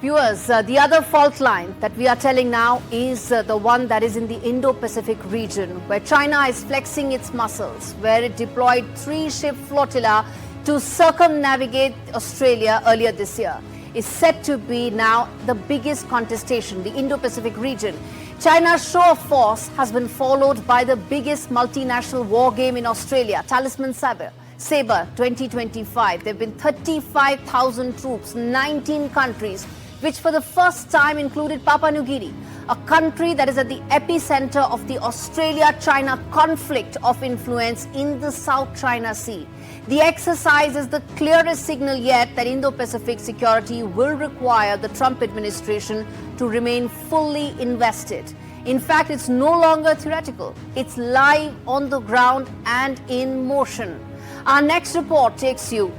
Viewers, the other fault line that we are telling now is the one that is in the Indo-Pacific region, where China is flexing its muscles, where it deployed 3-ship flotilla to circumnavigate Australia earlier this year. Is set to be now the biggest contestation, the Indo-Pacific region. China's show of force has been followed by the biggest multinational war game in Australia, Talisman Sabre 2025. There have been 35,000 troops, 19 countries, which for the first time included Papua New Guinea, a country that is at the epicenter of the Australia-China conflict of influence in the South China Sea. The exercise is the clearest signal yet that Indo-Pacific security will require the Trump administration to remain fully invested. In fact, it's no longer theoretical. It's live on the ground and in motion. Our next report takes you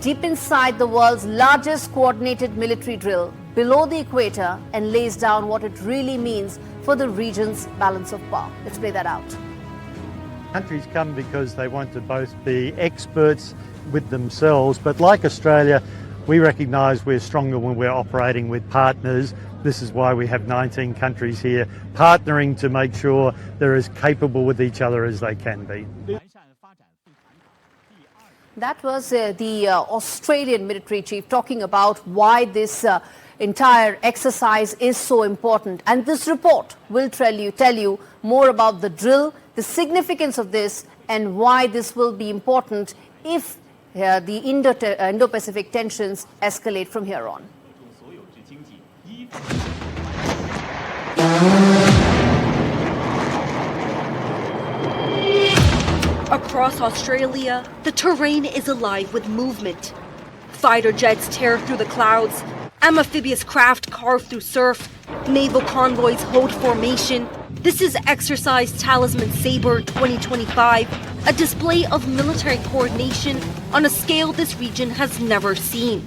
deep inside the world's largest coordinated military drill below the equator and lays down what it really means for the region's balance of power. Let's play that out. Countries come because they want to both be experts with themselves, but like Australia, we recognise we're stronger when we're operating with partners. This is why we have 19 countries here partnering to make sure they're as capable with each other as they can be. That was the Australian military chief talking about why this entire exercise is so important. And this report will tell you more about the drill, the significance of this, and why this will be important if the Indo-Pacific tensions escalate from here on. Across Australia, the terrain is alive with movement. Fighter jets tear through the clouds, amphibious craft carve through surf, naval convoys hold formation. This is Exercise Talisman Sabre 2025, a display of military coordination on a scale this region has never seen.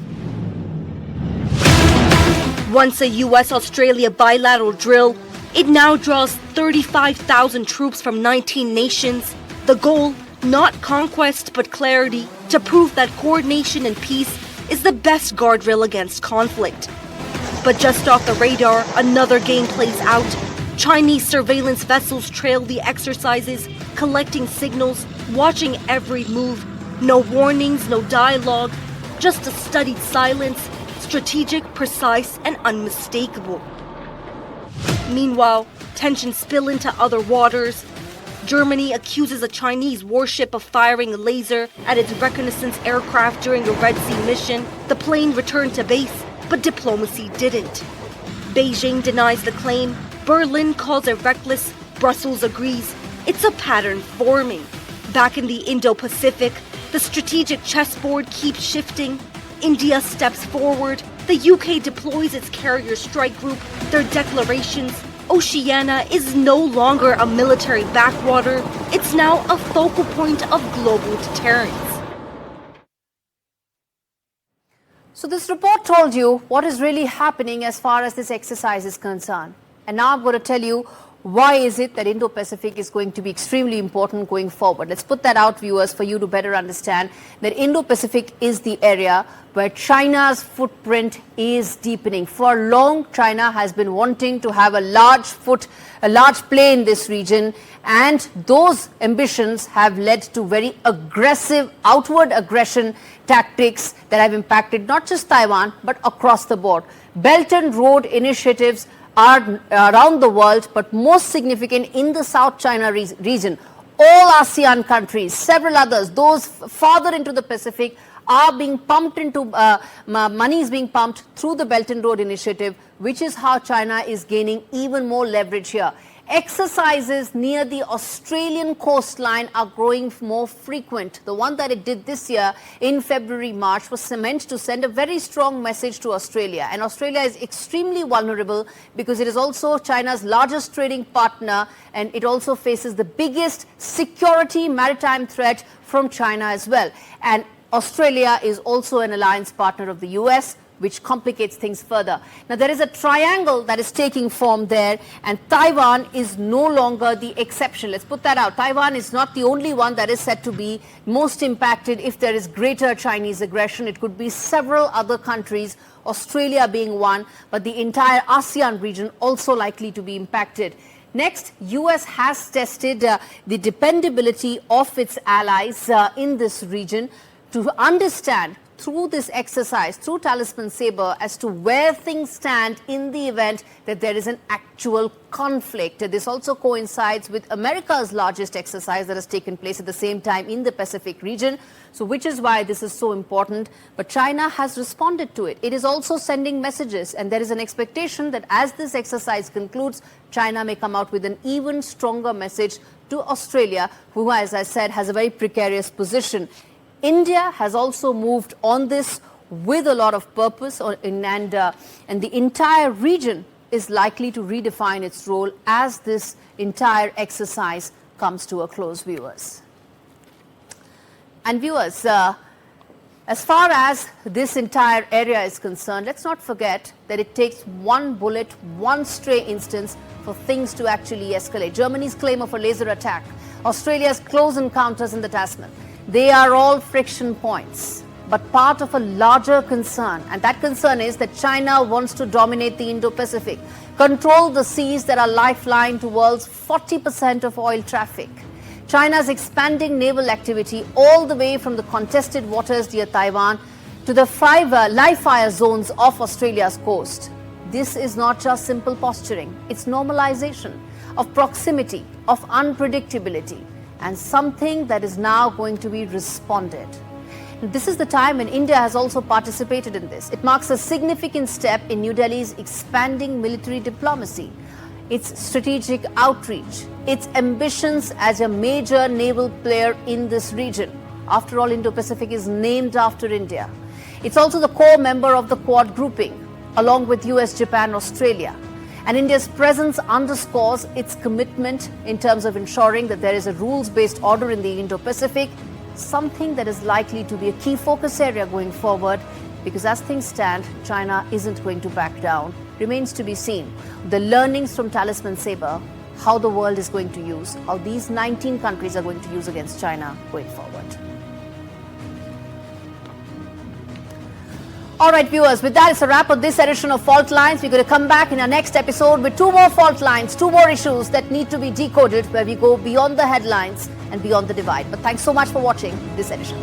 Once a US-Australia bilateral drill, it now draws 35,000 troops from 19 nations. The goal, not conquest but clarity, to prove that coordination and peace is the best guardrail against conflict. But just off the radar, another game plays out. Chinese surveillance vessels trail the exercises, collecting signals, watching every move. No warnings, no dialogue, just a studied silence, strategic, precise, and unmistakable. Meanwhile, tensions spill into other waters. Germany accuses a Chinese warship of firing a laser at its reconnaissance aircraft during a Red Sea mission. The plane returned to base, but diplomacy didn't. Beijing denies the claim. Berlin calls it reckless. Brussels agrees. It's a pattern forming. Back in the Indo-Pacific, the strategic chessboard keeps shifting. India steps forward. The UK deploys its carrier strike group. Their declarations. Oceania is no longer a military backwater. It's now a focal point of global deterrence. So this report told you what is really happening as far as this exercise is concerned. And now I'm going to tell you why is it that Indo-Pacific is going to be extremely important going forward. Let's put that out, viewers, for you to better understand that Indo-Pacific is the area where China's footprint is deepening. For long, China has been wanting to have a large play in this region, and those ambitions have led to very aggressive outward aggression tactics that have impacted not just Taiwan, but across the board. Belt and Road initiatives are around the world, but most significant in the South China region. All ASEAN countries, several others, those farther into the Pacific, are being pumped into, money is being pumped through the Belt and Road Initiative, which is how China is gaining even more leverage here. Exercises near the Australian coastline are growing more frequent. The one that it did this year in February, March was meant to send a very strong message to Australia. And Australia is extremely vulnerable because it is also China's largest trading partner, and it also faces the biggest security maritime threat from China as well. And Australia is also an alliance partner of the US, which complicates things further. Now, there is a triangle that is taking form there, and Taiwan is no longer the exception. Let's put that out. Taiwan is not the only one that is said to be most impacted if there is greater Chinese aggression. It could be several other countries Australia being one, but the entire ASEAN region also likely to be impacted. Next, US has tested the dependability of its allies in this region to understand through this exercise, through Talisman Sabre, as to where things stand in the event that there is an actual conflict. This also coincides with America's largest exercise that has taken place at the same time in the Pacific region. So which is why this is so important. But China has responded to it. It is also sending messages, and there is an expectation that as this exercise concludes, China may come out with an even stronger message to Australia, who, as I said, has a very precarious position. India has also moved on this with a lot of purpose, and the entire region is likely to redefine its role as this entire exercise comes to a close, viewers. And viewers, as far as this entire area is concerned, let's not forget that it takes one bullet, one stray instance for things to actually escalate. Germany's claim of a laser attack, Australia's close encounters in the Tasman. They are all friction points, but part of a larger concern. And that concern is that China wants to dominate the Indo-Pacific, control the seas that are lifeline to world's 40% of oil traffic. China's expanding naval activity all the way from the contested waters near Taiwan to the live fire zones off Australia's coast. This is not just simple posturing. It's normalization of proximity, of unpredictability, and something that is now going to be responded. This is the time when India has also participated in this. It marks a significant step in New Delhi's expanding military diplomacy, its strategic outreach, its ambitions as a major naval player in this region. After all, Indo-Pacific is named after India. It's also the core member of the Quad grouping, along with US, Japan, Australia. And India's presence underscores its commitment in terms of ensuring that there is a rules-based order in the Indo-Pacific, something that is likely to be a key focus area going forward, because as things stand, China isn't going to back down. Remains to be seen the learnings from Talisman Sabre, how the world is going to use, how these 19 countries are going to use against China going forward. All right, viewers, with that, it's a wrap of this edition of Faultlines. We're going to come back in our next episode with two more fault lines, two more issues that need to be decoded, where we go beyond the headlines and beyond the divide. But thanks so much for watching this edition.